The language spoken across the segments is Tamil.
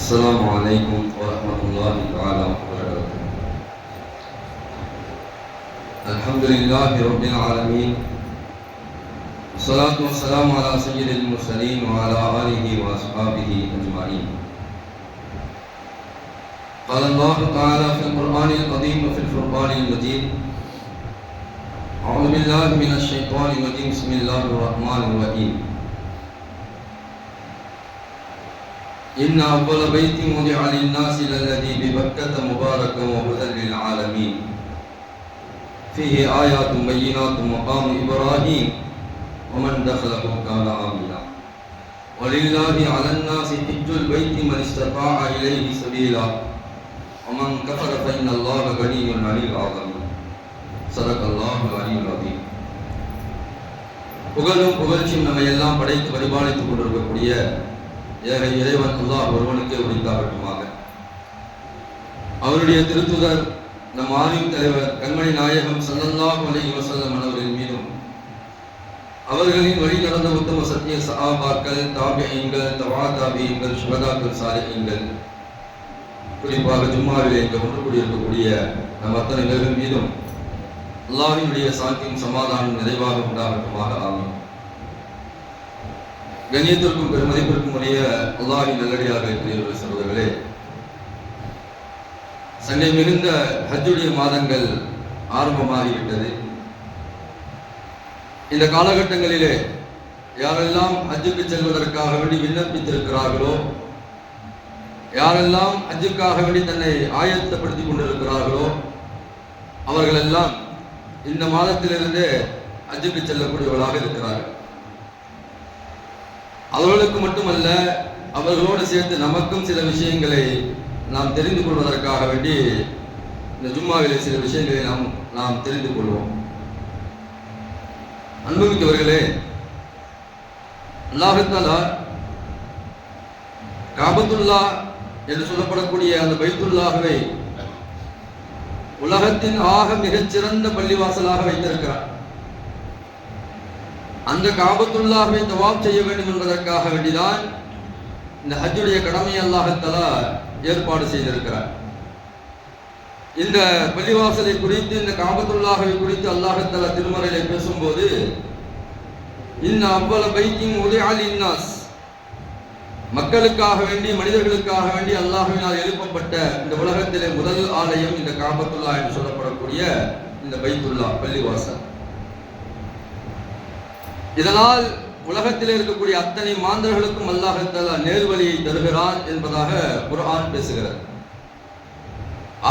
السلام عليكم ورحمة الله تعالى وبركاته. الحمد لله رب العالمين، والصلاة والسلام على سيد المرسلين وعلى آله وأصحابه أجمعين. قال الله تعالى في القرآن العظيم وفي الفرقان المجيد: أعوذ بالله من الشيطان الرجيم، بسم الله الرحمن الرحيم. إن أول بيت وضع للناس للذي ببكة مباركا وهدى للعالمين فيه آيات بينات مقام إبراهيم ومن دخله كان آمنا ولله على الناس حج البيت من استطاع إليه سبيلا ومن كفر فإن الله غني عن العالمين. صدق الله العلي العظيم. புகழும் புகழ்ச்சியும் நம்மை எல்லாம் படைத்து பரிபாலித்துக் கொண்டிருக்கக்கூடிய ஏக இறைவன் அல்லாஹ் ஒருவனுக்கே உரித்தாகட்டுமாக. அவருடைய திருத்துதர் நம் ஆலிம் தலைவர் கண்மணி நாயகம் ஸல்லல்லாஹு அலைஹி வஸல்லம் அவர்களின் மீதும் அவர்களின் வழி நடந்த உத்தம சத்திய சஹாபாக்கள், தாபிஈன்கள், தபா தாபிஈன்கள், சுஹதாக்கள், சாலிஹீன்கள், குறிப்பாக ஜும்மாவிலே இங்கு ஒன்று கூடியிருக்கக்கூடிய நம் அத்தனை பேர்கள் மீதும் அல்லாஹ்வினுடைய சாந்தியும் சமாதானம் நிறைவாக உண்டாகட்டுமாக. ஆமீன். கண்ணியத்திற்கும் பெருமதிப்பிற்கும் உரிய அல்லாஹ்வின் நல்லடியார்களே, சகோதரர்களே, சங்கை மிகுந்த ஹஜ்ஜுடைய மாதங்கள் ஆரம்பமாகிவிட்டது. இந்த காலகட்டங்களிலே யாரெல்லாம் ஹஜ்ஜுக்கு செல்வதற்காக வேண்டி விண்ணப்பித்திருக்கிறார்களோ, யாரெல்லாம் ஹஜ்ஜுக்காக வேண்டி தன்னை ஆயத்தப்படுத்திக் கொண்டிருக்கிறார்களோ, அவர்கள் எல்லாம் இந்த மாதத்திலிருந்தே ஹஜ்ஜுக்கு செல்லக்கூடியவர்களாக இருக்கிறார்கள். அவர்களுக்கு மட்டுமல்ல, அவர்களோடு சேர்த்து நமக்கும் சில விஷயங்களை நாம் தெரிந்து கொள்வதற்காக வேண்டி இந்த ஜும்மாவிலே சில விஷயங்களை நாம் தெரிந்து கொள்வோம். அன்புமிக்கவர்களே, அல்லாஹ் தஆலா காபத்துல்லா என்று சொல்லப்படக்கூடிய அந்த பைத்துல்லாஹ்வை உலகத்தின் ஆக மிகச்சிறந்த பள்ளிவாசலாக வைத்திருக்கிறார். அந்த காபத்துல்லாஹ்வை தவாப் செய்ய வேண்டும் என்பதற்காக வேண்டிதான் இந்த ஹஜ்ஜுடைய கடமையை அல்லாஹ் தஆலா ஏற்பாடு செய்திருக்கிறார். இந்த பள்ளிவாசலை குறித்து, இந்த காபத்துல்லாஹ்வை குறித்து அல்லாஹ் தஆலா திருமறையிலே பேசும்போது, இன்ன அவ்வள பைத்தின் உதிஅ லின்னாஸ், மக்களுக்காக வேண்டி, மனிதர்களுக்காக வேண்டி அல்லாஹ்வினால் எழுப்பப்பட்ட இந்த உலகத்திலே முதல் ஆலயம் இந்த காபத்துல்லாஹ் என்று சொல்லப்படக்கூடிய இந்த பைத்துல்லா பள்ளிவாசல். இதனால் உலகத்தில் இருக்கக்கூடிய அத்தனை மாந்தர்களுக்கும் அல்லாஹ் தஆலா நேர்வழியை தருகிறான் என்பதாக குர்ஆன் பேசுகிறது.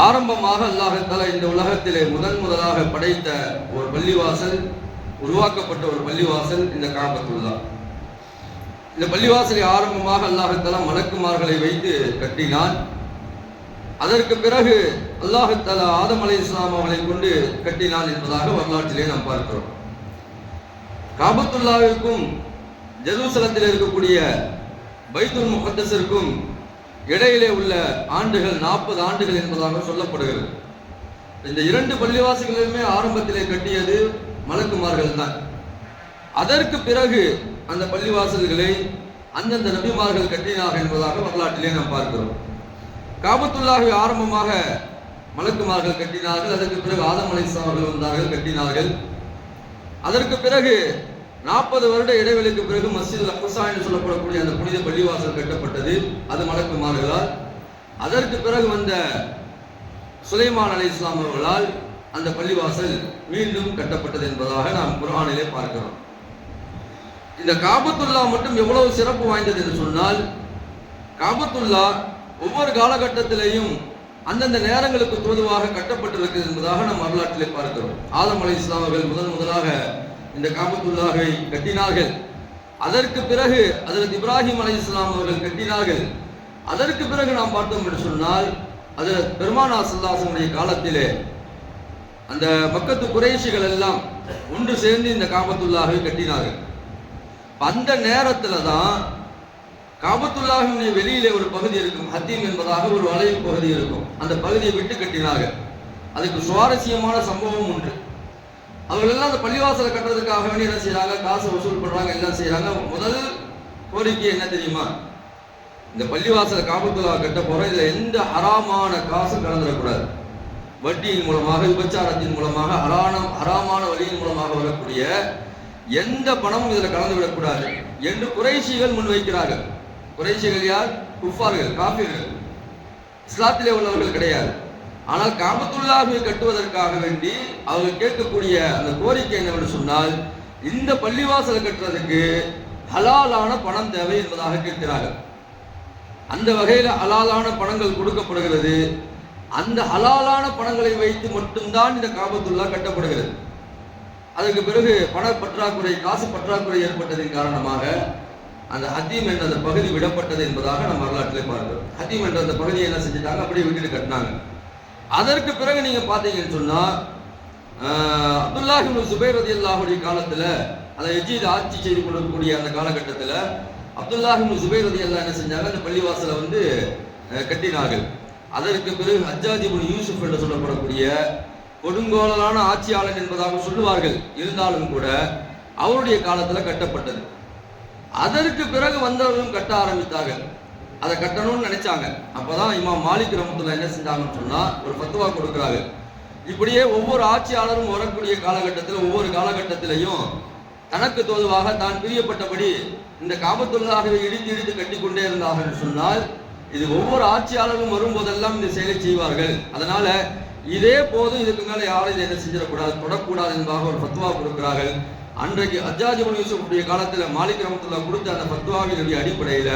ஆரம்பமாக அல்லாஹ் தஆலா இந்த உலகத்திலே முதலாக படைத்த ஒரு பள்ளிவாசல், உருவாக்கப்பட்ட ஒரு பள்ளிவாசல் இந்த காபத்துல்லா. இந்த பள்ளிவாசலை ஆரம்பமாக அல்லாஹ் தஆலா மலக்குமார்களை வைத்து கட்டினான். அதற்கு பிறகு அல்லாஹ் தஆலா ஆதம் அலைஹிஸ்ஸலாம் அவர்களை கொண்டு கட்டினான் என்பதாக வரலாற்றிலே நாம் பார்க்கிறோம். காபத்துல்லாவிற்கும் ஜெருசலத்தில் இருக்கக்கூடிய பைத்துல் முகத்தஸிற்கும் இடையிலே உள்ள ஆண்டுகள் 40 ஆண்டுகள் என்பதாக சொல்லப்படுகிறது. இந்த இரண்டு பள்ளிவாசல்களுமே ஆரம்பத்திலே கட்டியது மலக்குமார்கள் தான். அதற்கு பிறகு அந்த பள்ளிவாசல்களை அந்தந்த நபிமார்கள் கட்டினார்கள் என்பதாக வரலாற்றிலே நாம் பார்க்கிறோம். காபத்துல்லாஹை ஆரம்பமாக மலக்குமார்கள் கட்டினார்கள். அதற்கு பிறகு ஆதம் அலைஹிஸ்ஸலாம் அவர்கள் வந்தார்கள், கட்டினார்கள். அதற்கு பிறகு 40 வருட இடைவெளிக்கு பிறகு மஸ்ஜித் அக்ஸா என்று சொல்லப்படக்கூடிய அந்த புனித பள்ளிவாசல் கட்டப்பட்டது, அது மலக்குமார்களால். அதற்கு பிறகு வந்த சுலைமான் அலைஹிஸ்ஸலாம் அவர்களால் அந்த பள்ளிவாசல் மீண்டும் கட்டப்பட்டது என்பதாக நாம் குர்ஆனிலே பார்க்கிறோம். இந்த காபத்துல்லா மட்டும் எவ்வளவு சிறப்பு வாய்ந்தது என்று சொன்னால், காபத்துல்லா ஒவ்வொரு காலகட்டத்திலேயும் அந்தந்த நேரங்களுக்கு தோதுவாக கட்டப்பட்டிருக்கிறது என்பதாக நாம் வரலாற்றிலே பார்க்கிறோம். ஆதம் அலைஹிஸ்ஸலாம் அவர்கள் முதலாக இந்த காபத்துல்லாஹை கட்டினார்கள். அதற்கு பிறகு ஹஜ்ரத் இப்ராஹிம் அலைஹிஸ்ஸலாம் அவர்கள் கட்டினார்கள். அதற்கு பிறகு நாம் பார்த்தோம் என்று சொன்னால், ஹஜ்ரத் பெருமானார் ஸல்லல்லாஹு அலைஹி வஸல்லம் காலத்திலே அந்த மக்கத்து குறைஷிகள் எல்லாம் ஒன்று சேர்ந்து இந்த காபத்துல்லாஹை கட்டினார்கள். அந்த நேரத்துல தான் காபத்துல்லாஹினுடைய வெளியிலே ஒரு பகுதி இருக்கும், ஹத்தீம் என்பதாக ஒரு வளைவு பகுதி இருக்கும். அந்த பகுதியை விட்டு கட்டினார்கள். அதுக்கு சுவாரஸ்யமான சம்பவம் உண்டு. அவர்கள் எல்லாம் அந்த பள்ளிவாசலை கட்டுறதுக்காக வேண்டி என்ன செய்யறாங்க, காசை வசூல் பண்றாங்க, எல்லாம் செய்யறாங்க. முதல் கோரிக்கை என்ன தெரியுமா? இந்த பள்ளிவாசல் காபத்துல்லா கட்ட போறோம், இதுல எந்த ஹராமான காசும் கலந்துடக்கூடாது. வட்டியின் மூலமாக, விபச்சாரத்தின் மூலமாக, ஹராமான வழியின் மூலமாக வரக்கூடிய எந்த பணமும் இதுல கலந்து விடக்கூடாது என்று குறைஷிகள் முன்வைக்கிறார்கள். குறைஷிகள் யார்? குஃபார்கள், காஃபிர்கள், இஸ்லாத்திலே உள்ளவர்கள் கிடையாது. ஆனால் காபத்துல்லாஹை கட்டுவதற்காக வேண்டி அவர்கள் கேட்கக்கூடிய அந்த கோரிக்கை என்னவென்று சொன்னால், இந்த பள்ளிவாசலை கட்டுறதுக்கு ஹலாலான பணம் தேவை என்பதாக கேட்கிறார்கள். அந்த வகையில் ஹலாலான பணங்கள் கொடுக்கப்படுகிறது. அந்த ஹலாலான பணங்களை வைத்து மட்டும்தான் இந்த காபத்துல்லா கட்டப்படுகிறது. அதற்கு பிறகு பண பற்றாக்குறை, காசு பற்றாக்குறை ஏற்பட்டதின் காரணமாக அந்த ஹத்தீம் என்ற அந்த பகுதி விடப்பட்டது என்பதாக நம்ம வரலாற்றிலே பார்க்கிறோம். ஹத்தீம் என்ற அந்த பகுதியை என்ன செஞ்சுட்டாங்க, அப்படியே விட்டுட்டு கட்டினாங்க. அதற்கு பிறகு நீங்க பாத்தீங்கன்னு சொன்னா, அப்துல்லாஹ் இப்னு சுபைர் ரலியல்லாஹுடைய காலத்துல, அதை யஜீத் ஆட்சி செய்து கொள்ளக்கூடிய அந்த காலகட்டத்தில் அப்துல்லாஹ் இப்னு சுபைர் ரலியல்லாஹு என்ன செஞ்சாங்க, அந்த பள்ளிவாசலை வந்து கட்டினார்கள். அதற்கு பிறகு ஹஜ்ஜாஜ் இப்னு யூசுப் என்று சொல்லப்படக்கூடிய கொடுங்கோலனான ஆட்சியாளன் என்பதாக சொல்லுவார்கள். இருந்தாலும் கூட அவருடைய காலத்தில் கட்டப்பட்டது. அதற்கு பிறகு வந்தவர்களும் கட்ட ஆரம்பித்தார்கள். அதை கட்டணும்னு நினைச்சாங்க. அப்பதான் இமாம் மாலிக் ரஹ்மத்துல்லாஹி என்ன செஞ்சாங்கன்னு சொன்னா, ஒரு ஃபத்வா கொடுக்குறாங்க. இப்படியே ஒவ்வொரு ஆட்சியாளரும் வரக்கூடிய காலகட்டத்தில், ஒவ்வொரு காலகட்டத்திலையும் தனக்கு தோதுவாக தான் பிரியப்பட்டபடி இந்த காபத்துல்லாஹை இடித்து இடித்து கட்டி கொண்டே இருந்தார்கள் சொன்னால், இது ஒவ்வொரு ஆட்சியாளரும் வரும்போதெல்லாம் இந்த செயலை செய்வார்கள். அதனால இதே போதும், இதுக்கு மேல யாரும் இதை என்ன செஞ்சிடக்கூடாது, தொடக்கூடாது என்பதாக ஒரு ஃபத்வா கொடுக்கிறார்கள். அன்றைக்கு ஹஜ்ஜாஜ் இப்னு யூசுஃபுடைய காலத்தில் மாலிக் ரஹ்மத்துல்லாஹி கொடுத்த அந்த ஃபத்வாவினுடைய அடிப்படையில்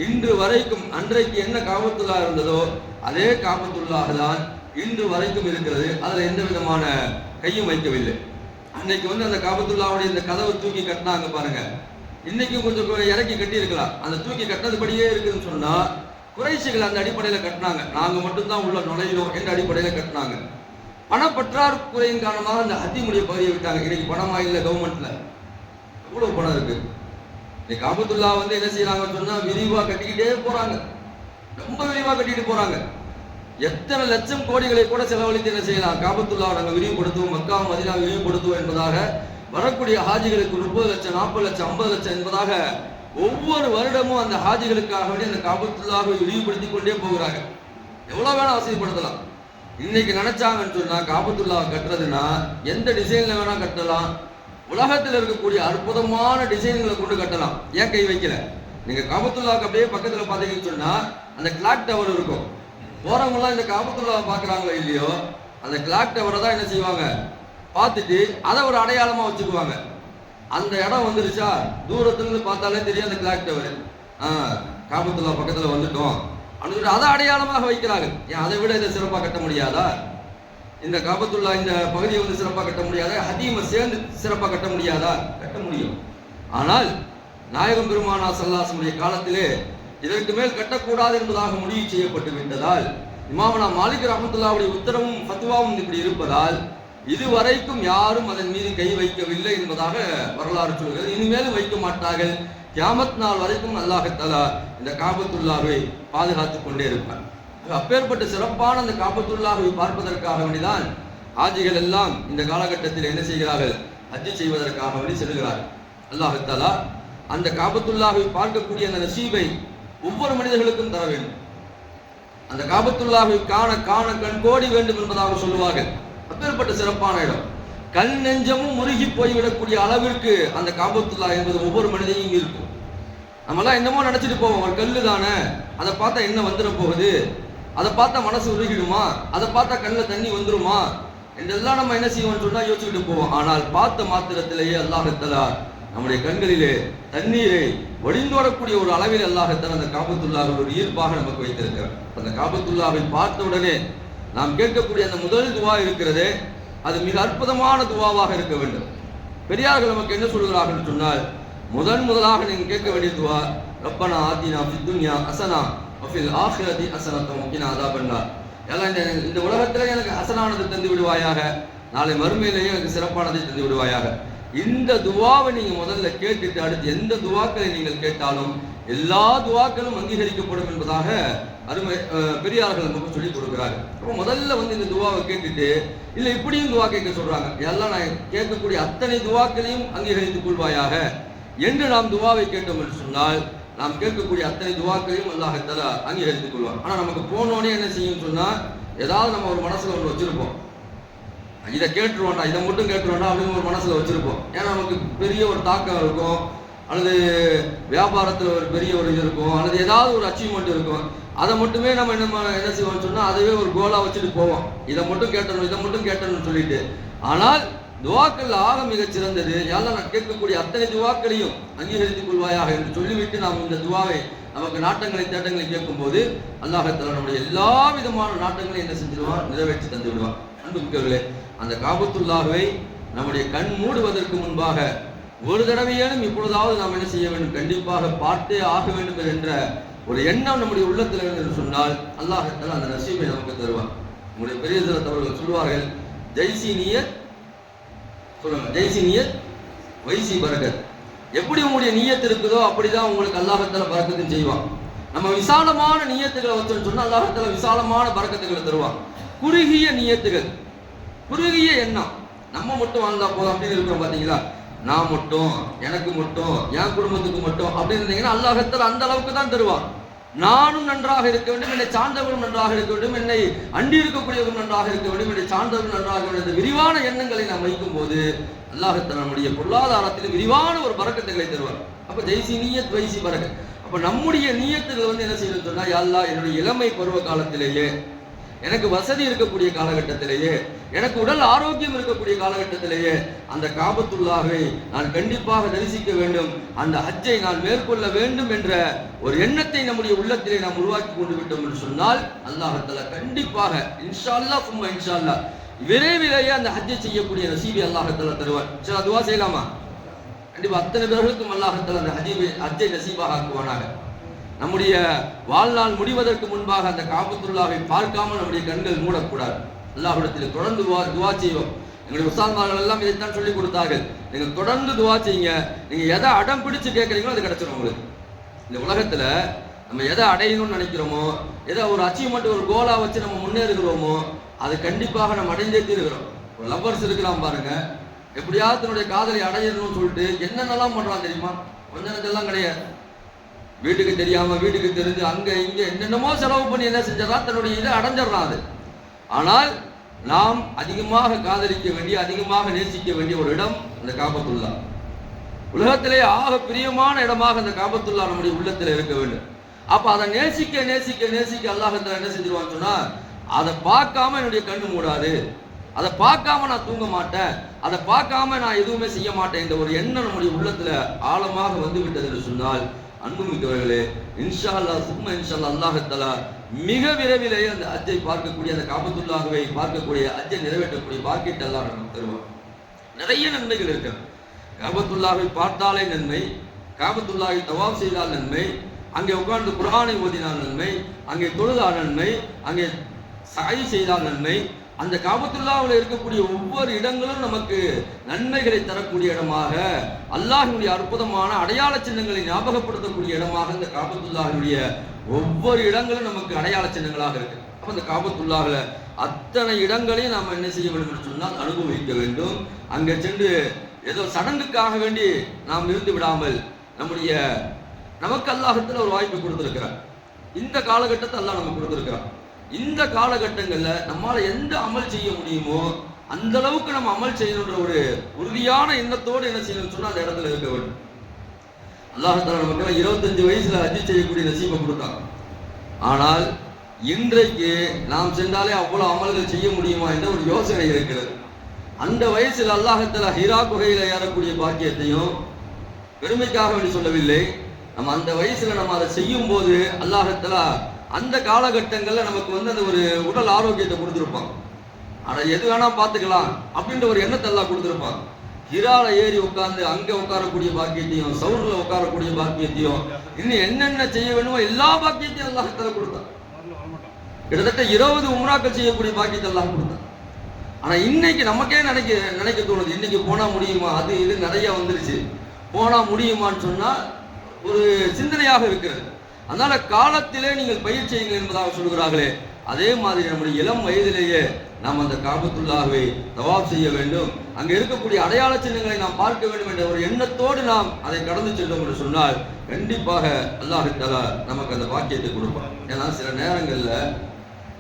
இன்று வரைக்கும் அன்றைக்கு என்ன காபத்துல்லா இருந்ததோ அதே காபத்துல்லாஹ் தான் இன்று வரைக்கும் இருக்கிறது. அதில் எந்த விதமான கையும் வைக்கவில்லை. அன்னைக்கு வந்து அந்த காபத்துல்லாவுடைய இந்த கதவை தூக்கி கட்டினாங்க பாருங்க, இன்னைக்கும் கொஞ்சம் இறக்கி கட்டி இருக்கலாம். அந்த தூக்கி கட்டினதுபடியே இருக்குதுன்னு சொன்னா, குறைஷிகள் அந்த அடிப்படையில் கட்டினாங்க. நாங்க மட்டும்தான் உள்ள நுழையினோம் என்ற அடிப்படையில் கட்டினாங்க. பணப்பற்றாக்குறையின் காரணமாக அந்த ஹத்தீமுடைய பகுதியை விட்டாங்க. இன்னைக்கு பணமா இல்லை கவர்மெண்ட்ல, எவ்வளவு பணம் இருக்கு. இன்னைக்கு காபத்துல்லா வந்து என்ன செய்யறாங்கன்னு சொன்னா, விரிவா கட்டிக்கிட்டே போறாங்க, ரொம்ப விரிவா கட்டிட்டு போறாங்க. எத்தனை லட்சம் கோடிகளை கூட செலவழித்து என்ன செய்யலாம், காபத்துல்லாவை நாங்கள் விரிவுபடுத்துவோம், மக்கா மதீனா விரிவுபடுத்துவோம் என்பதாக வரக்கூடிய ஹாஜிகளுக்கு 30 லட்சம், 40 லட்சம், 50 லட்சம் என்பதாக ஒவ்வொரு வருடமும் அந்த ஹாஜிகளுக்காக வேண்டி அந்த காபத்துல்லாவை விரிவுபடுத்தி கொண்டே போகிறாங்க. எவ்வளவு வேணா வசதிப்படுத்தலாம். இன்னைக்கு நினைச்சாங்கன்னு சொன்னா, காபத்துல்லாவை கட்டுறதுன்னா எந்த டிசைன்ல வேணா கட்டலாம். உலகத்தில் இருக்கக்கூடிய அற்புதமான டிசைன்களை கொண்டு கட்டலாம். ஏன் கை வைக்கல? நீங்க காபத்துல்லாவுக்கு அப்படியே பக்கத்துல பாத்தீங்கன்னு சொன்னா, அந்த கிளாக் டவர் இருக்கும். போறவங்கலாம் இந்த காபத்துல்லாவை பாக்குறாங்களோ இல்லையோ, அந்த கிளாக் டவரை தான் என்ன செய்வாங்க, பார்த்துட்டு அதை ஒரு அடையாளமா வச்சுக்குவாங்க. அந்த இடம் வந்துருச்சா, தூரத்துல இருந்து பார்த்தாலே தெரியும் அந்த கிளாக் டவர், காபத்துல்லா பக்கத்துல வந்துட்டோம் அப்படின்னு அதை அடையாளமாக வைக்கிறாங்க. ஏன் அதை விட இதை சிறப்பாக கட்ட முடியாதா? இந்த காபத்துல்லா இந்த பகுதியை வந்து சிறப்பாக கட்ட முடியாதா? ஹதீமை சேர்ந்து சிறப்பாக கட்ட முடியாதா? கட்ட முடியும். ஆனால் நாயகம் பெருமானா ஸல்லல்லாஹு காலத்திலே இதற்கு மேல் கட்டக்கூடாது என்பதாக முடிவு செய்யப்பட்டு விட்டதால், இமாமனா மாலிக் ரஹ்மத்துல்லாஹுடைய உத்தரவும் ஃபத்வாவும் இப்படி இருப்பதால் இதுவரைக்கும் யாரும் அதன் மீது கை வைக்கவில்லை என்பதாக வரலாறு சொல்கிறது. இனிமேலும் வைக்க மாட்டார்கள். கியாமத் நாள் வரைக்கும் அல்லாஹ் தஆலா இந்த காபத்துல்லாவை பாதுகாத்துக் கொண்டே இருப்பார். அப்பேற்பட்ட சிறப்பான அந்த காபத்துல்லாவை பார்ப்பதற்காக வேண்டிதான் ஹாஜிகள் எல்லாம் இந்த காலகட்டத்தில் என்ன செய்கிறார்கள், ஹஜ் செய்வதற்காக வேண்டி செல்கிறார்கள். அல்லாஹ் தஆலா அந்த காபத்துல்லாவை பார்க்கக்கூடிய அந்த நசீபை ஒவ்வொரு மனிதர்களுக்கும் தர வேண்டும். அந்த காபத்துல்லாவை காண காண கண் கோடி வேண்டும் என்பதாக சொல்லுவார்கள். அப்பேற்பட்ட சிறப்பான இடம். கல் நெஞ்சமும் முருகி போய்விடக்கூடிய அளவிற்கு அந்த காபத்துல்லா என்பது ஒவ்வொரு மனிதனையும் இருக்கும். நம்மலாம் என்னமோ நினைச்சிட்டு போவோம், ஒரு கல்லு தானே, அதை பார்த்தா என்ன வந்துட போகுது, அதை பார்த்தா மனசு உருகிடுமா, அதை பார்த்தா கண்ணில் தண்ணி வந்துருமா என்றெல்லாம் நம்ம என்ன செய்வோம்னு சொன்னா யோசிச்சுக்கிட்டு போவோம். ஆனால் பார்த்த மாத்திரத்திலேயே அல்லாஹ் தஆலா நம்முடைய கண்களிலே தண்ணீரை வடிந்தோடக்கூடிய ஒரு அளவில் அல்லாஹ் தஆலா அந்த காபத்துல்லாவை ஒரு ஈர்ப்பாக நமக்கு வைத்திருக்கிறார். அந்த காபத்துல்லாவை பார்த்த உடனே நாம் கேட்கக்கூடிய அந்த முதல் துவா இருக்கிறதே, அது மிக அற்புதமான துவாவாக இருக்க வேண்டும். பெரியார்கள் நமக்கு என்ன சொல்கிறார்கள் சொன்னால், முதலாக நீங்கள் கேட்க வேண்டிய துவா, ரப்பனா ஆத்தினா ஃபித் துன்யா ஹஸனா வஃபில் ஆখিরাতি ஹஸனத்தன் வகினா அஸாபன்னார். எல்லாம் இந்த உலகத்திலே எனக்கு ஹசனானதை தந்து விடுவாயாக, நாளை மறுமையிலேயே எனக்கு சிறப்பானதை தந்து விடுவாயாக. இந்த துவாவை நீங்க முதல்ல கேட்டுட்டு அடுத்து எந்த துவாக்களை நீங்கள் கேட்டாலும் எல்லா துவாக்களும் அங்கீகரிக்கப்படும் என்பதாக அருமை பெரியார்கள் நமக்கு சொல்லிக் கொடுக்கிறாங்க. அப்போ முதல்ல வந்து இந்த துவாவை கேட்டுட்டு, இல்லை இப்படியும் துவா கேட்க சொல்றாங்க, எல்லாம் நான் கேட்கக்கூடிய அத்தனை துவாக்களையும் அங்கீகரித்துக் கொள்வாயாக என்று நாம் துவாவை கேட்டோம் என்று சொன்னால் நாம் கேட்கக்கூடிய அத்தனை துவாக்களையும் அல்லாஹ் தஆலா அங்கீகரித்துக் கொள்வார். ஆனா நமக்கு போனோடனே என்ன செய்யும் சொன்னா, ஏதாவது நம்ம ஒரு மனசுல ஒன்று வச்சிருப்போம், இதை கேட்டுருவோம்டா, இதை மட்டும் கேட்டுருவோம்டா அப்படின்னு ஒரு மனசுல வச்சிருப்போம். ஏன்னா நமக்கு பெரிய ஒரு தாக்கம் இருக்கும், அல்லது வியாபாரத்தில் ஒரு பெரிய ஒரு இது இருக்கும், அல்லது ஏதாவது ஒரு அச்சீவ்மெண்ட் இருக்கும். அதை மட்டுமே நம்ம என்ன செய்வோம்னு சொன்னா, அதுவே ஒரு கோலா வச்சுட்டு போவோம், இதை மட்டும் கேட்டணும் இதை மட்டும் கேட்டணும்னு சொல்லிட்டு. ஆனால் துவாக்கள் ஆக மிகச் சிறந்தது, யாரெல்லாம் நான் கேட்கக்கூடிய அத்தனை துவாக்களையும் அங்கீகரித்துக் கொள்வாயாக என்று சொல்லிவிட்டு நாம் இந்த துவாவை நமக்கு நாட்டங்களை தேட்டங்களை கேட்கும் போது அல்லாஹ் தஆலா நம்முடைய எல்லா விதமான நாட்டங்களையும் என்ன செஞ்சிருவான், நிறைவேற்றி தந்து விடுவான். அன்புமிக்கவர்களே, அந்த காபத்துல்லாஹ்வை நம்முடைய கண் மூடுவதற்கு முன்பாக ஒரு தடவையேனும் இப்பொழுதாவது நாம் என்ன செய்ய வேண்டும், கண்டிப்பாக பார்த்தே ஆக வேண்டும் என்ற ஒரு எண்ணம் நம்முடைய உள்ளத்தில் என்று சொன்னால் அல்லாஹ் தஆலா அந்த நசீபை நமக்கு தருவான். நம்முடைய பெரிய அவர்கள் சொல்வார்கள், ஜெய்சி நியத் சொல்லுங்க, ஜெய்சி நியத் வைசி பரக்கத். எப்படி உங்களுடைய நியத்து இருக்குதோ அப்படிதான் உங்களுக்கு அல்லாஹ் தஆலா பரக்கத்தையும் செய்வான். நம்ம விசாலமான நியத்துகளை வச்சோம்னு சொன்னா அல்லாஹ் தஆலா விசாலமான பரக்கத்துகளை தருவான். குறுகிய நியத்துகள், குறுகிய எண்ணம், நம்ம மட்டும் வாழ்ந்தா போதும் அப்படின்னு இருக்கிறோம் பாத்தீங்களா, நான் மட்டும், எனக்கு மட்டும், என் குடும்பத்துக்கு மட்டும் அப்படின்னு இருந்தீங்கன்னா அல்லாஹ் தஆலா அந்த அளவுக்கு தான் தருவான். நானும் நன்றாக இருக்க வேண்டும், என்னை சார்ந்தவர்களும் நன்றாக இருக்க வேண்டும், என்னை அண்டி இருக்கக்கூடியவர்களும் நன்றாக இருக்க வேண்டும், என்னை சார்ந்தவர்கள் நன்றாக வேண்டும். இந்த விரிவான எண்ணங்களை நாம் வைக்கும் போது அல்லாஹ் தஆலா நம்முடைய பொருளாதாரத்தில் விரிவான ஒரு பரக்கத்துகளை தருவார். அப்ப ஜெய்சி நியத் வைசி பரக்கத். அப்ப நம்முடைய நியத்துகள் என்ன செய்யணும்னு சொன்னா, யா அல்லாஹ் என்னுடைய இளமை பருவ காலத்திலேயே, எனக்கு வசதி இருக்கக்கூடிய காலகட்டத்திலேயே, எனக்கு உடல் ஆரோக்கியம் இருக்கக்கூடிய காலகட்டத்திலேயே அந்த காபத்துல்லாஹை நான் கண்டிப்பாக தரிசிக்க வேண்டும், அந்த ஹஜ்ஜை நான் மேற்கொள்ள வேண்டும் என்ற ஒரு எண்ணத்தை நம்முடைய உள்ளத்திலே நாம் உருவாக்கி கொண்டு விட்டோம் என்று சொன்னால் அல்லாஹ் தஆலா கண்டிப்பாக இன்ஷா அல்லாஹ் சும்மா இன்ஷா அல்லாஹ் விரைவிலேயே அந்த ஹஜ்ஜை செய்யக்கூடிய நசீபை அல்லாஹ் தஆலா தருவார். இன்ஷா துஆ செய்யலாமா? கண்டிப்பா அத்தனை பேர்களுக்கும் அல்லாஹ் தஆலா அந்த ஹஜ்ஜை நசீபாக ஆக்குவானாக. நம்முடைய வாழ்நாள் முடிவதற்கு முன்பாக அந்த காபத்துல்லாஹை பார்க்காமல் நம்முடைய கண்கள் மூடக்கூடாது. அல்லாஹ்விடத்தில் தொடர்ந்து துவா செய்வோம். எங்களுடைய உஸ்தாத்மார்கள் எல்லாம் இதைத்தான் சொல்லிக் கொடுத்தார்கள், நீங்க தொடர்ந்து துவா செய்யுங்க, நீங்க எதை அடம் பிடிச்சு கேட்கறீங்களோ அது கிடைச்சிடும் உங்களுக்கு. இந்த உலகத்துல நம்ம எதை அடையணும்னு நினைக்கிறோமோ, எதை ஒரு அச்சீவ்மெண்ட் ஒரு கோலா வச்சு நம்ம முன்னேறுகிறோமோ அது கண்டிப்பாக நம்ம அடைந்தே தீருகிறோம். ஒரு லவ்வர்ஸ் இருக்கலாம் பாருங்க, எப்படியாவது தன்னுடைய காதலை அடையணும்னு சொல்லிட்டு என்னென்னலாம் பண்றான் தெரியுமா? கொஞ்சம் நெஞ்செல்லாம் கிடையாது, வீட்டுக்கு தெரியாம வீட்டுக்கு தெரிஞ்சு அங்க இங்க என்னென்னமோ செலவு பண்ணி என்ன செஞ்சிடறான், தன்னுடைய இதை அடைஞ்சிடறான் அது. ஆனால் நாம் அதிகமாக காதலிக்க வேண்டிய, அதிகமாக நேசிக்க வேண்டிய ஒரு இடம் அந்த காபத்துல்லா. உலகத்திலே ஆக பிரியமான இடமாக அந்த காபத்துல்லா நம்முடைய உள்ளத்தில் இருக்க வேண்டும். அப்ப அதை நேசிக்க நேசிக்க நேசிக்க அல்லாஹ் தஆலா என்ன செஞ்சிருவான்னு சொன்னா, அதை பார்க்காம என்னுடைய கண்ணு மூடாது, அதை பார்க்காம நான் தூங்க மாட்டேன், அதை பார்க்காம நான் எதுவுமே செய்ய மாட்டேன் என்ற ஒரு எண்ணம் நம்முடைய உள்ளத்துல ஆழமாக வந்து விட்டது என்று சொன்னால் அன்புமிக்கவர்களே, இன்ஷா அல்லாஹ் சும்மா இன்ஷா அல்லாஹ் அல்லாஹ் தஆலா மிக விரைவிலேயே அந்த ஹஜ்ஜை பார்க்கக்கூடிய, அந்த காபத்துல்லாஹ்வை பார்க்கக்கூடிய, ஹஜ்ஜை நிறைவேற்றக்கூடிய பாக்கியத்தை அல்லாஹ் நமக்கு தருவார். நிறைய நன்மைகள் இருக்கு. காபத்துல்லாஹ்வை பார்த்தாலே நன்மை, காபத்துல்லாஹ்வை தவாஃப் செய்தால் நன்மை, அங்கே உட்கார்ந்து குர்ஆனை ஓதினால் நன்மை, அங்கே தொழுதால் நன்மை, அங்கே சஅய் செய்தால் நன்மை. அந்த காபத்துல்லாஹ்வில் இருக்கக்கூடிய ஒவ்வொரு இடங்களும் நமக்கு நன்மைகளை தரக்கூடிய இடமாக, அல்லாஹ்வுடைய அற்புதமான அடையாள சின்னங்களை ஞாபகப்படுத்தக்கூடிய இடமாக இந்த காபத்துல்லாஹ்வுடைய ஒவ்வொரு இடங்களும் நமக்கு அடையாள சின்னங்களாக இருக்கு. அப்ப இந்த காபத்துல்லாஹ்ல அத்தனை இடங்களையும் நாம் என்ன செய்ய வேண்டும் என்று சொன்னால் அனுபவிக்க வேண்டும். அங்கே சென்று ஏதோ சடங்குக்காக வேண்டி நாம் இருந்து விடாமல் நமக்கு அல்லாஹ்விடத்தில் ஒரு வாய்ப்பு கொடுத்திருக்கிறார். இந்த காலகட்டத்தை அல்லாஹ் நமக்கு கொடுத்திருக்கிறார். இந்த காலகட்டங்களில் நம்மால எந்த அமல் செய்ய முடியுமோ அந்த அளவுக்கு நம்ம அமல் செய்யணுன்ற ஒரு உறுதியான எண்ணத்தோடு என்ன செய்யணும்னு சொன்னா அந்த இடத்துல இருக்க வேண்டும். அல்லாஹ் தஆலா நமக்கு 25 வயசுல ஹஜ் செய்யக்கூடிய நசீபை கொடுத்தாங்க. ஆனால் இன்றைக்கு நாம் சென்றாலே அவ்வளவு அமல்கள் செய்ய முடியுமா என்ற ஒரு யோசனை இருக்கிறது. அந்த வயசில் அல்லாஹ் தஆலா ஹிரா குகையில ஏறக்கூடிய பாக்கியத்தையும் பெருமைக்காக வேண்டி சொல்லவில்லை. நம்ம அந்த வயசுல நம்ம அதை செய்யும் போது அல்லாஹ் தஆலா அந்த காலகட்டங்கள்ல நமக்கு அந்த ஒரு உடல் ஆரோக்கியத்தை கொடுத்திருப்பான். ஆனா எது வேணா பார்த்துக்கலாம் அப்படின்ற ஒரு எண்ணத்தை எல்லாம் கொடுத்திருப்பான். ஹிரால ஏறி உட்கார்ந்து அங்க உட்காரக்கூடிய பாக்கியத்தையும், சவுர்ல உட்காரக்கூடிய பாக்கியத்தையும், இன்னும் என்னென்ன செய்ய வேணுமோ எல்லா பாக்கியத்தையும் அல்லாஹ் தஆலா கொடுத்தான். கிட்டத்தட்ட 20 உம்ராக்கள் செய்யக்கூடிய பாக்கியத்தை எல்லாம் கொடுத்தான். ஆனா இன்னைக்கு நமக்கே நினைக்க தோணுது, இன்னைக்கு போனா முடியுமா, அது இது நிறைய வந்துருச்சு, போனா முடியுமான்னு சொன்னா ஒரு சிந்தனையாக இருக்கிறது. அதனால காலத்திலே நீங்கள் பயிர் செய்யுங்கள் என்பதாக சொல்கிறார்களே, அதே மாதிரி நம்முடைய இளம் வயதிலேயே நாம் அந்த காபத்துல்லாஹ்வை தவாப் செய்ய வேண்டும், அங்கே இருக்கக்கூடிய அடையாள சின்னங்களை நாம் பார்க்க வேண்டும் என்ற ஒரு எண்ணத்தோடு நாம் அதை கடந்து செல்லும் என்று சொன்னால் கண்டிப்பாக அல்லாஹ் தஆலா நமக்கு அந்த பாக்கியத்தை கொடுப்பான். ஏன்னா சில நேரங்களில்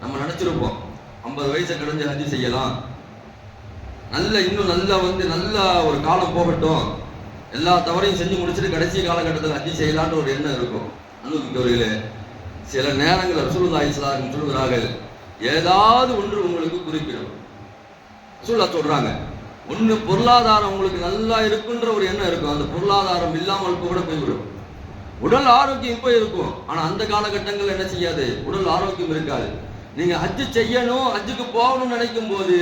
நம்ம நினைச்சிருப்போம் 50 வயசை கடந்து ஹஜ் செய்யலாம், இன்னும் நல்ல ஒரு காலம் போகட்டும், எல்லா தவறையும் செஞ்சு முடிச்சுட்டு கடைசி காலகட்டத்தில் ஹஜ் செய்யலான்ற ஒரு எண்ணம் இருக்கும். அன்புமிக்கவர்களே, சில நேரங்களில் ரசூலுல்லாஹி ஸல்லல்லாஹு அலைஹி வஸல்லம் சொல்கிறார்கள், ஏதாவது ஒன்று உங்களுக்கு குறிப்பிடும். ரசூலுல்லாஹ் சொல்றாங்க, ஒன்று பொருளாதாரம் உங்களுக்கு நல்லா இருக்குன்ற ஒரு எண்ணம் இருக்கும், அந்த பொருளாதாரம் இல்லாமல் கூட போய்விடும். உடல் ஆரோக்கியம் போய் இருக்கும், ஆனா அந்த காலகட்டங்கள் என்ன செய்யாது, உடல் ஆரோக்கியம் இருக்காது. நீங்க ஹஜ் செய்யணும், ஹஜ்ஜுக்கு போகணும்னு நினைக்கும் போது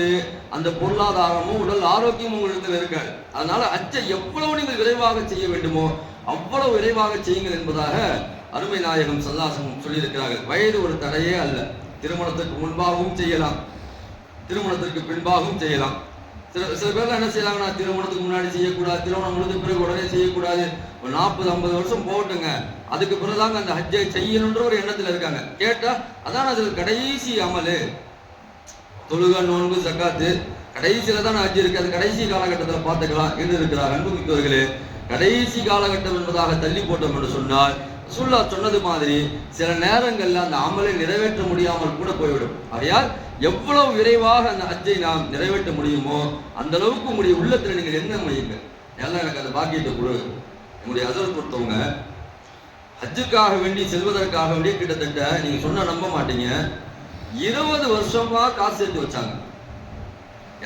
அந்த பொருளாதாரமும் உடல் ஆரோக்கியமும் உங்களுக்கு இருக்காது. அதனால ஹஜ்ஜை எவ்வளவு நீங்கள் விரைவாக செய்ய வேண்டுமோ அவ்வளவு விரைவாக செய்யுங்கள் என்பதாக அருமை நாயகம் ஸல்லல்லாஹு அலைஹி வஸல்லம் சொல்லியிருக்கிறார்கள். வயது ஒரு தடையே அல்ல, திருமணத்திற்கு முன்பாகவும் செய்யலாம், திருமணத்திற்கு பின்பாகவும் செய்யலாம். சில பேர்லாம் என்ன செய்யலாங்கன்னா, திருமணத்துக்கு முன்னாடி செய்யக்கூடாது, திருமணம் முடிஞ்ச பிறகு உடனே செய்யக்கூடாது, ஒரு 40-50 வருஷம் போகட்டுங்க, அதுக்கு பிறகுதாங்க அந்த ஹஜ்ஜை செய்யணுன்ற ஒரு எண்ணத்தில் இருக்காங்க. கேட்டா அதான் அதில் கடைசி அமலு, தொழுகை நோன்பு ஜக்காத்து கடைசியில தான் ஹஜ் இருக்கு, அது கடைசி காலகட்டத்தில் பார்த்துக்கலாம் என்று இருக்கிறார். அன்புமிக்கவர்களே, கடைசி காலகட்டம் என்பதாக தள்ளி போட்டோம் என்று சொன்னால் ரசூலுல்லாஹ் சொன்னது மாதிரி சில நேரங்களில் அந்த அமலை நிறைவேற்ற முடியாமல் கூட போய்விடும். ஆகையால் எவ்வளவு விரைவாக அந்த ஹஜ்ஜை நாம் நிறைவேற்ற முடியுமோ அந்த அளவுக்கு உங்களுடைய உள்ளத்தில் நீங்கள் என்ன முடியுங்கள், எல்லாம் எனக்கு அந்த பாக்கியத்தை கொடு. என்னுடைய ஹஸரத் பொறுத்தவங்க ஹஜ்ஜுக்காக வேண்டி செல்வதற்காக வேண்டி கிட்டத்தட்ட நீங்க சொன்னா நம்ப மாட்டீங்க, 20 வருஷமா காசு சேர்த்து வச்சாங்க.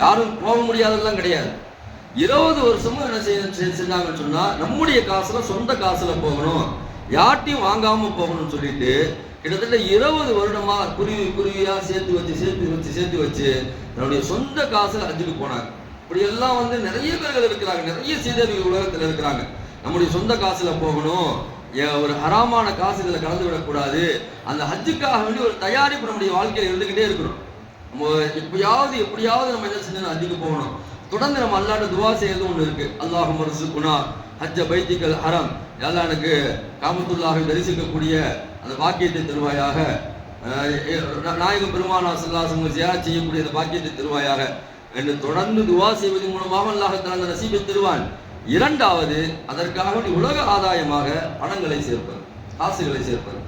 யாரும் போக முடியாதெல்லாம் கிடையாது. 20 வருஷமும் என்ன செஞ்சாங்கன்னு சொன்னா, நம்முடைய காசுல சொந்த காசுல போகணும், யார்ட்டையும் வாங்காம போகணும்னு சொல்லிட்டு கிட்டத்தட்ட 20 வருடமா குருவியா சேர்த்து வச்சு தன்னுடைய சொந்த காசுல ஹஜ்ஜுக்கு போனாங்க. இப்படி எல்லாம் நிறைய பேர்கள் இருக்கிறாங்க, நிறைய சீதேவிகள் உலகத்தில் இருக்கிறாங்க. நம்முடைய சொந்த காசுல போகணும், ஒரு ஹராமான காசு இதுல கலந்து விடக்கூடாது, அந்த ஹஜ்ஜுக்காக வேண்டி ஒரு தயாரிப்பு நம்முடைய வாழ்க்கையில் இருந்துகிட்டே இருக்கணும். நம்ம எப்படியாவது நம்ம என்ன செஞ்சோம், ஹஜ்ஜுக்கு போகணும். தொடர்ந்து நம்ம அல்லாஹ்ட்ட துஆ செய்யறது ஒன்று இருக்கு, அல்லாஹும்ம ர்ஸுக்னா ஹஜ்ஜ பைத்திக்கல் ஹரம், அல்லாஹ் எனக்கு காபத்துல்லாஹை தரிசிக்கக்கூடிய அந்த பாக்கியத்தை தருவாயாக, நாயகம் பெருமானார் ஸல்லல்லாஹு அலைஹி வஸல்லம் ஜியாரத் செய்யக்கூடிய அந்த பாக்கியத்தை தருவாயாக என்று தொடர்ந்து துஆ செய்வதன் மூலமாக அல்லாஹ் தஆலா அந்த நசீபை தருவான். இரண்டாவது, அதற்காக உலக ஆதாயமாக பணங்களை சேர்ப்பது, காசுகளை சேர்ப்பது.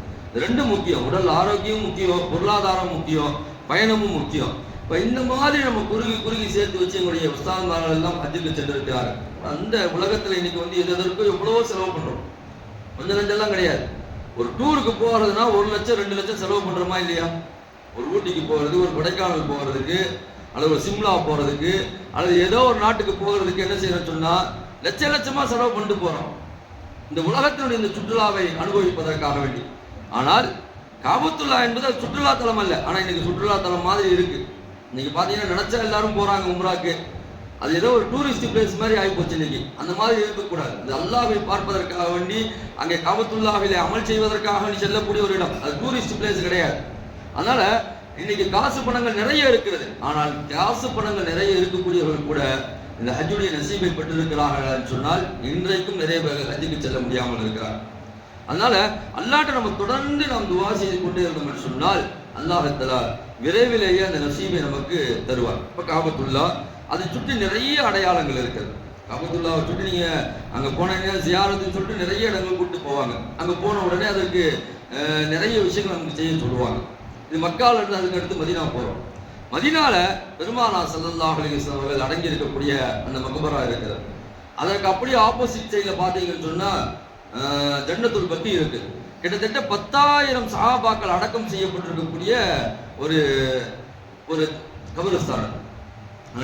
ரெண்டு முக்கியம், உடல் ஆரோக்கியம் முக்கியம், பொருளாதாரம் முக்கியம், பயணமும் முக்கியம். இப்போ இந்த மாதிரி நம்ம குறுகி சேர்த்து வச்சு எங்களுடைய உஸ்தாத்மார்கள் எல்லாம் ஹஜ்ஜுக்கு சென்றிருக்கிறாங்க. அந்த உலகத்தில் இன்னைக்கு எதற்கும் எவ்வளவோ செலவு பண்றோம், கொஞ்சம் நஞ்செல்லாம் கிடையாது. ஒரு டூருக்கு போகிறதுனா 1 லட்சம் 2 லட்சம் செலவு பண்றோமா இல்லையா? ஒரு ஊட்டிக்கு போகிறது, ஒரு கொடைக்கானல் போகிறதுக்கு, அல்லது ஒரு சிம்லா போகிறதுக்கு, அல்லது ஏதோ ஒரு நாட்டுக்கு போகிறதுக்கு என்ன செய்யணும்னு சொன்னா லட்சமா செலவு பண்ணிட்டு போறோம், இந்த உலகத்தினுடைய இந்த சுற்றுலாவை அனுபவிப்பதற்காக வேண்டி. ஆனால் காபத்துல்லா என்பது அது சுற்றுலா தலம் அல்ல, ஆனா இன்னைக்கு சுற்றுலா தலம் மாதிரி இருக்கு. இன்னைக்கு பாத்தீங்கன்னா நினைச்சா எல்லாரும் போறாங்க உம்ராக்கு, அது ஏதோ ஒரு டூரிஸ்ட் பிளேஸ் மாதிரி ஆகி போச்சு. இன்னைக்கு அந்த மாதிரி இருக்கக்கூடாது. இந்த அல்லாஹ்வை பார்ப்பதற்காக வேண்டி, அங்கே காபத்துல்லாஹ்விலே அமல் செய்வதற்காக வேண்டி செல்லக்கூடிய ஒரு இடம், அது டூரிஸ்ட் பிளேஸ் கிடையாது. அதனால இன்னைக்கு காசு பணங்கள் நிறைய இருக்கிறது, ஆனால் காசு பணங்கள் நிறைய இருக்கக்கூடியவர்கள் கூட இந்த ஹஜ்ஜுடைய நசீபை பெற்றிருக்கிறார்கள் சொன்னால் இன்றைக்கும் நிறைய பேர் ஹஜ்ஜுக்கு செல்ல முடியாமல் இருக்கிறார். அதனால அல்லாஹ்ட்ட நம்ம தொடர்ந்து நாம் துஆ செய்து கொண்டே இருந்தோம் என்று சொன்னால் அல்லாஹ் தஆலா விரைவிலேயே அந்த நசீபை நமக்கு தருவார். இப்போ காபத்துல்லா அதை சுற்றி நிறைய அடையாளங்கள் இருக்குது. காபத்துல்லாவை சுற்றி நீங்க அங்க போனீங்கன்னா ஜியாரத்துன்னு சொல்லிட்டு நிறைய இடங்கள் கூப்பிட்டு போவாங்க. அங்க போன உடனே அதற்கு நிறைய விஷயங்கள் நமக்கு செய்ய சொல்லுவாங்க. இது மக்கால இருந்து அதுக்கு அடுத்து மதீனா போறோம். மதீனால பெருமானார் ஸல்லல்லாஹு அலைஹி வஸல்லம் அவர்கள் அடங்கி இருக்கக்கூடிய அந்த மக்பரா இருக்கிறது. அதற்கு அப்படியே ஆப்போசிட் சைடுல பாத்தீங்கன்னு சொன்னா ஜன்னத்துல் பக்கீ இருக்கு. கிட்டத்தட்ட 10,000 சஹாபாக்கள் அடக்கம் செய்யப்பட்டிருக்கக்கூடிய ஒரு ஒரு கபரஸ்தானம்.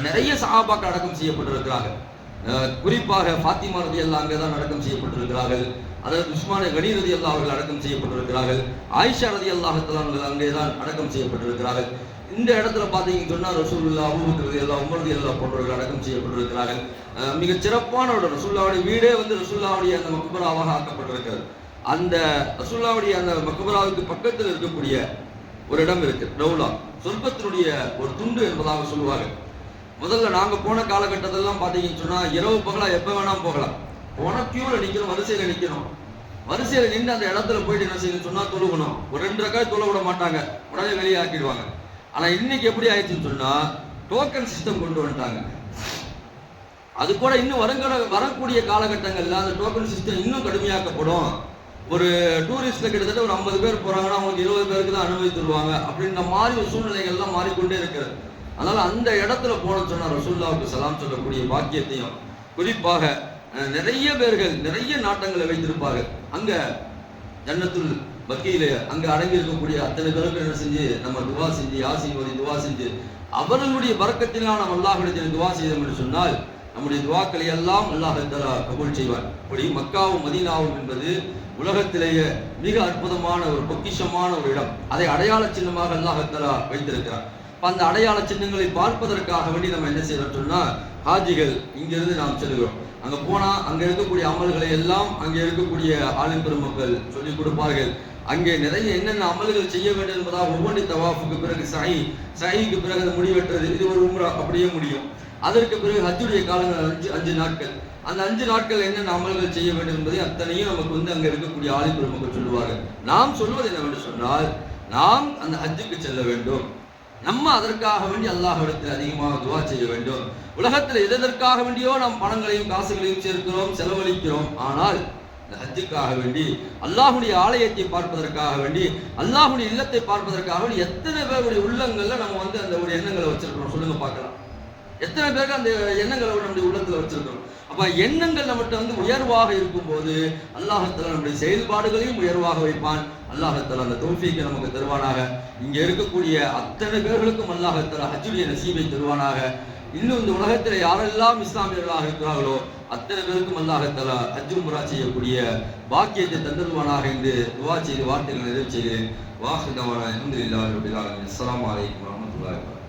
நிறைய சஹாபாக்கள் அடக்கம் செய்யப்பட்டிருக்கிறாங்க. குறிப்பாக ஃபாத்திமா ரலியல்லாஹு அன்ஹா தான் அடக்கம் செய்யப்பட்டிருக்கிறார்கள். அதாவது உஸ்மான் கனி ரலியல்லாஹு அவர்கள் அடக்கம் செய்யப்பட்டிருக்கிறார்கள். ஆயிஷா ரலியல்லாஹு தஆலா அங்கே தான் அடக்கம் செய்யப்பட்டிருக்கிறார்கள். இந்த இடத்துல பார்த்தீங்கன்னு சொன்னா ரசூலுல்லாஹ், அபூபக்கர் ரலியல்லாஹு, உமர் ரலியல்லாஹு போன்றவர்கள் அடக்கம் செய்யப்பட்டிருக்கிறார்கள். மிகச் சிறப்பான ஒரு ரசூலுல்லாஹ்வுடைய வீடே ரசூலுல்லாஹ்வுடைய அந்த மக்பராவாக ஆக்கப்பட்டிருக்கிறது. அந்த ரசூலுல்லாஹ்வுடைய அந்த மக்பராவுக்கு பக்கத்தில் இருக்கக்கூடிய ஒரு இடம் இருக்கு, ரவுலா, சொர்க்கத்தினுடைய ஒரு துண்டு என்பதாக சொல்லுவாங்க. முதல்ல நாங்க போன காலகட்டத்திலாம் பார்த்தீங்கன்னு சொன்னா இரவு பகலா எப்ப வேணாம் போகலாம். போன கியூல நிக்கிறோம், வரிசையில நிக்கிறோம். வரிசையில நின்று அந்த இடத்துல போயிட்டு என்ன செய்யணும் சொன்னா தொழுகணும். ஒரு 2 ரக்காத் தொழ விட மாட்டாங்க, உடனே வெளியே ஆக்கிடுவாங்க. ஆனா இன்னைக்கு எப்படி ஆயிடுச்சுன்னு சொன்னா டோக்கன் சிஸ்டம் கொண்டு வந்துட்டாங்க. அது கூட இன்னும் வரக்கூடிய காலகட்டங்கள்ல அந்த டோக்கன் சிஸ்டம் இன்னும் கடுமையாக்கப்படும். ஒரு டூரிஸ்ட்ல கிட்டத்தட்ட ஒரு 50 பேர் போறாங்கன்னா அவங்களுக்கு 20 பேருக்கு தான் அனுமதி தருவாங்க அப்படின்ற மாதிரி ஒரு சூழ்நிலைகள்லாம் மாறிக்கொண்டே இருக்கிறது. அதனால அந்த இடத்துல போன சொன்னா ரசூலுல்லாஹ்வுக்கு சலாம் சொல்லக்கூடிய பாக்கியத்தையும், குறிப்பாக நிறைய பேர்கள் நிறைய நாட்டங்களை வைத்திருப்பார்கள். அங்க ஜன்னத்துல் பக்கீல அங்க அடங்கி இருக்கக்கூடிய அத்தனை பேருக்கு என்ன செஞ்சு நம்ம துவா செஞ்சு யாசீன் ஓதி துவா செஞ்சு அவர்களுடைய பரக்கத்தினால் நாம் அல்லாஹ்விடத்தில் துவா செய்தோம் என்று சொன்னால் நம்முடைய துவாக்களை எல்லாம் அல்லாஹ் தஆலா கபூல் செய்வார். இப்படி மக்காவும் மதீனாவும் என்பது உலகத்திலேயே மிக அற்புதமான ஒரு பொக்கிஷமான ஒரு இடம். அதை அடையாள சின்னமாக அல்லாஹ் தஆலா வைத்திருக்கிறார். அந்த அடையாள சின்னங்களை பார்ப்பதற்காக வேண்டி நம்ம என்ன செய்யறோம் சொன்னா ஹாஜிகள் இங்கிருந்து நாம் செல்கிறோம். அங்க போனா அங்க இருக்கக்கூடிய அமல்களை எல்லாம் அங்கே இருக்கக்கூடிய ஆலிம் பெருமக்கள் சொல்லிக் கொடுப்பார்கள். அங்கே நிறைய என்னென்ன அமல்கள் செய்ய வேண்டும் என்பதாக ஒவ்வொரு தவாஃபுக்கு பிறகு சஹீக்கு பிறகு அதை முடிவெட்டுறது, இது ஒரு உம்ரா அப்படியே முடியும். அதற்கு பிறகு ஹஜ்ஜுடைய காலங்கள் 5 நாட்கள். அந்த 5 நாட்கள் என்னென்ன அமல்கள் செய்ய வேண்டும் என்பதை அத்தனையும் நமக்கு அங்க இருக்கக்கூடிய ஆலிம் பெருமக்கள் சொல்லுவார்கள். நாம் சொல்வது என்னவென்று சொன்னால் நாம் அந்த ஹஜ்ஜுக்கு செல்ல வேண்டும். நம்ம அதற்காக வேண்டி அல்லாஹ்விடத்தில் அதிகமாக துவா செய்ய வேண்டும். உலகத்தில் எதற்காக வேண்டியோ நாம் பணங்களையும் காசுகளையும் சேர்க்கிறோம், செலவழிக்கிறோம். ஆனால் இந்த ஹஜ்ஜுக்காக வேண்டி அல்லாஹ்வுடைய ஆலயத்தை பார்ப்பதற்காக வேண்டி அல்லாஹ்வுடைய இல்லத்தை பார்ப்பதற்காக வேண்டி எத்தனை பேருடைய உள்ளங்கள்ல நம்ம அந்த ஒரு எண்ணங்களை வச்சிருக்கிறோம் சொல்லுங்க பார்க்கலாம். எத்தனை பேருக்கு அந்த எண்ணங்களை நம்முடைய உள்ளத்துல வச்சிருக்கிறோம். அப்ப எண்ணங்கள் நம்மகிட்ட உயர்வாக இருக்கும்போது அல்லாஹ் தஆலா நம்முடைய செயல்பாடுகளையும் உயர்வாக வைப்பான். அல்லாஹ் தஆலா அந்த தௌஃபீக்கை நமக்கு தருவானாக. இங்க இருக்கக்கூடிய அத்தனை பேர்களுக்கும் அல்லாஹ் தஆலா ஹஜ்ஜுடைய நசீபை தருவானாக. இன்னும் இந்த உலகத்தில் யாரெல்லாம் இஸ்லாமியர்களாக இருக்கிறார்களோ அத்தனை பேருக்கும் அல்லாஹ் தஆலா ஹஜ் உம்ரா செய்யக்கூடிய பாக்கியத்தை தந்தருவானாக என்று துஆ செய்து வார்த்தைகளை நிறைவு செய்கிறேன். வாஹிர் தவானா அல்ஹம்துலில்லாஹி ரப்பில் ஆலமீன். அஸ்ஸலாமு அலைக்கும் வரஹ்மத்துல்லாஹி வபரகாத்துஹு.